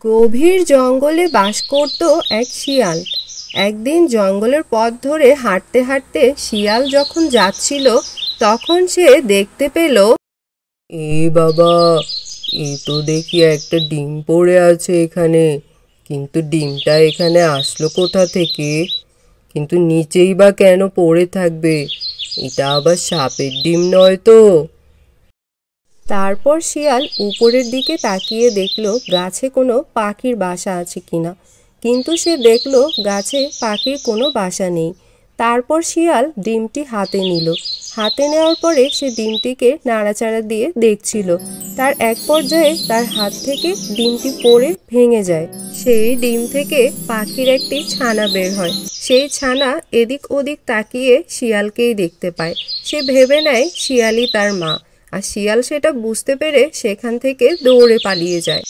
গভীর জঙ্গলে বাস করত এক শিয়াল। একদিন জঙ্গলের পথ ধরে হাঁটতে হাঁটতে শিয়াল যখন যাচ্ছিল তখন সে দেখতে পেল, বাবা, এ তো দেখি একটা ডিম পড়ে আছে এখানে। কিন্তু ডিমটা এখানে আসলো কোথা থেকে? কিন্তু নিচেই বা কেন পড়ে থাকবে? এটা আবার সাপের ডিম নয় তো? তারপর শিয়াল উপরের দিকে তাকিয়ে দেখল গাছে কোনো পাখির বাসা আছে কিনা, কিন্তু সে দেখল গাছে পাখির কোনো বাসা নেই। তারপর শিয়াল ডিমটি হাতে নিল। হাতে নেওয়ার পরে সে ডিমটিকে নাড়াচাড়া দিয়ে দেখছিল। তার এক পর্যায়ে তার হাত থেকে ডিমটি পড়ে ভেঙে যায়। সেই ডিম থেকে পাখির একটি ছানা বের হয়। সেই ছানা এদিক ওদিক তাকিয়ে শিয়ালকেই দেখতে পায়। সে ভেবে নেয় শিয়ালই তার মা। আর শিয়াল সেটা বুঝতে পেরে সেখান থেকে দৌড়ে পালিয়ে যায়।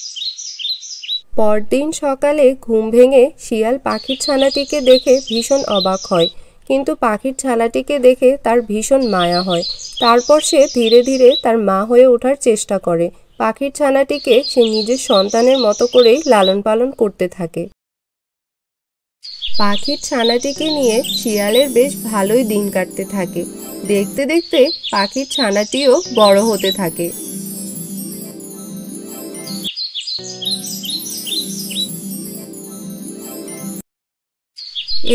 পরদিন সকালে ঘুম ভেঙে শিয়াল পাখির ছানাটিকে দেখে ভীষণ অবাক হয়, কিন্তু পাখির ছানাটিকে দেখে তার ভীষণ মায়া হয়। তারপর সে ধীরে ধীরে তার মা হয়ে ওঠার চেষ্টা করে। পাখির ছানাটিকে সে নিজের সন্তানের মতো করেই লালন পালন করতে থাকে। পাখির ছানাটিকে নিয়ে শিয়ালের বেশ ভালোই দিন কাটতে থাকে। দেখতে দেখতে পাখির ছানাটিও বড় হতে থাকে।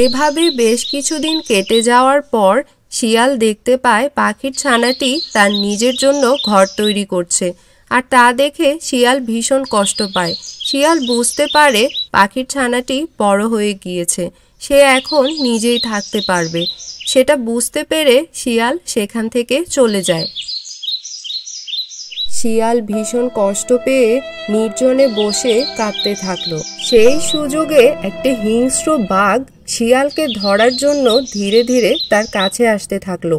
এভাবে বেশ কিছুদিন কেটে যাওয়ার পর শিয়াল দেখতে পায় পাখির ছানাটি তার নিজের জন্য ঘর তৈরি করছে। আর তা দেখে শিয়াল ভীষণ কষ্ট পায়। শিয়াল বুঝতে পারে পাখির ছানাটি বড় হয়ে গিয়েছে, সে এখন নিজেই থাকতে পারবে। সেটা বুঝতে পেরে শিয়াল সেখান থেকে চলে যায়। শিয়াল ভীষণ কষ্ট পেয়ে নির্জনে বসে কাঁদতে থাকলো। সেই সুযোগে একটা হিংস্র বাঘ শিয়ালকে ধরার জন্য ধীরে ধীরে তার কাছে আসতে থাকলো।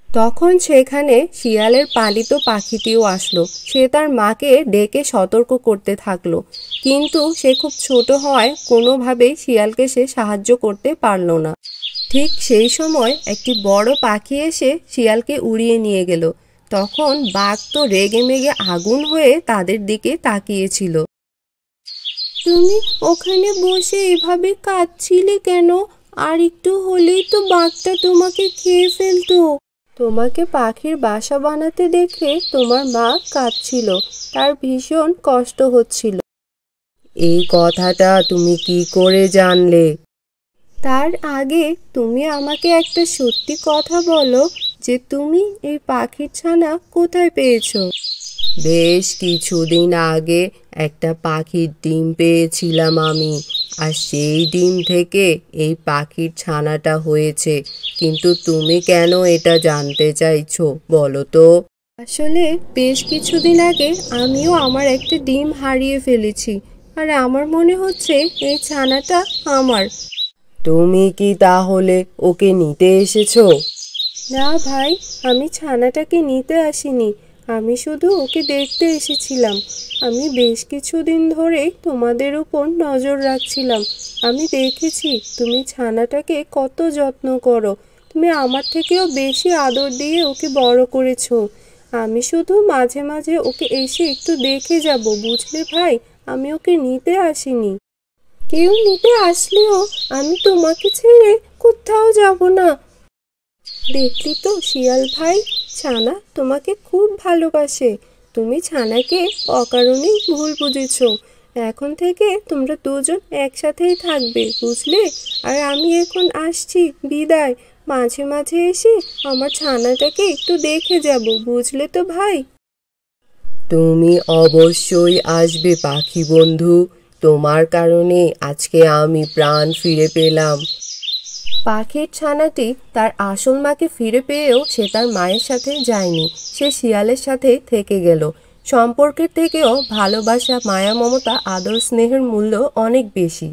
তখন সেখানে শিয়ালের পালিত পাখিটিও আসলো। সে তার মাকে ডেকে সতর্ক করতে থাকলো, কিন্তু সে খুব ছোট হওয়ায় কোনোভাবেই শিয়ালকে সে সাহায্য করতে পারল না। ঠিক সেই সময় একটি বড় পাখি এসে শিয়ালকে উড়িয়ে নিয়ে গেল। তখন বাঘ তো রেগে মেগে আগুন হয়ে তাদের দিকে তাকিয়েছিল। তুমি ওখানে বসে এভাবে কাঁদছিলে কেন? আর একটু হলেই তো বাঘটা তোমাকে খেয়ে ফেলতো। তোমাকে পাখির বাসা বানাতে দেখে তোমার মা কাঁদছিল, তার ভীষণ কষ্ট হচ্ছিল। এই কথাটা তুমি কি করে জানলে? তার আগে তুমি আমাকে একটা সত্যি কথা বলো যে তুমি এই পাখির ছানা কোথায় পেয়েছো? বেশ কিছুদিন আগে একটা পাখির ডিম পেয়েছিলাম আমি, আর সেই ডিম থেকে এই পাখির ছানাটা হয়েছে। কিন্তু তুমি কেন এটা জানতে চাইছো বলো তো? আসলে বেশ কিছুদিন আগে আমিও আমার একটা ডিম হারিয়ে ফেলেছি, আর আমার মনে হচ্ছে এই ছানাটা আমার। তুমি কি তাহলে ওকে নিতে এসেছো? না ভাই, আমি ছানাটাকে নিতে আসিনি। আমি শুধু ওকে দেখতে এসেছিলাম। আমি বেশ কিছুদিন ধরে তোমাদের উপর নজর রাখছিলাম। আমি দেখেছি তুমি ছানাটাকে কত যত্ন করো। তুমি আমার থেকেও বেশি আদর দিয়ে ওকে বড় করেছো। আমি শুধু মাঝে মাঝে ওকে এসে একটু দেখে যাব, বুঝলে ভাই? আমি ওকে নিতে আসিনি। কেউ নিতে আসলেও আমি তোমাকে ছেড়ে কোথাও যাব না। দেখলি তো শিয়াল ভাই, ছানা তোমাকে খুব ভালোবাসে। তুমি ছানাকে অকারণেই ভুল বুঝেছো। এখন থেকে তোমরা দুজন একসাথেই থাকবে, বুঝলে? আর আমি এখন আসছি, বিদায়। মাঝে মাঝে এসে আমার ছানাটাকে একটু দেখে যাব, বুঝলে তো ভাই? তুমি অবশ্যই আসবে পাখি বন্ধু। তোমার কারণে আজকে আমি প্রাণ ফিরে পেলাম। পাখির ছানাটি তার আসল মাকে ফিরে পেয়েও সে তার মায়ের সাথে যায়নি, সে শিয়ালের সাথে থেকে গেল। সম্পর্কের থেকেও ভালোবাসা, মায়া, মমতা, আদর, স্নেহের মূল্য অনেক বেশি।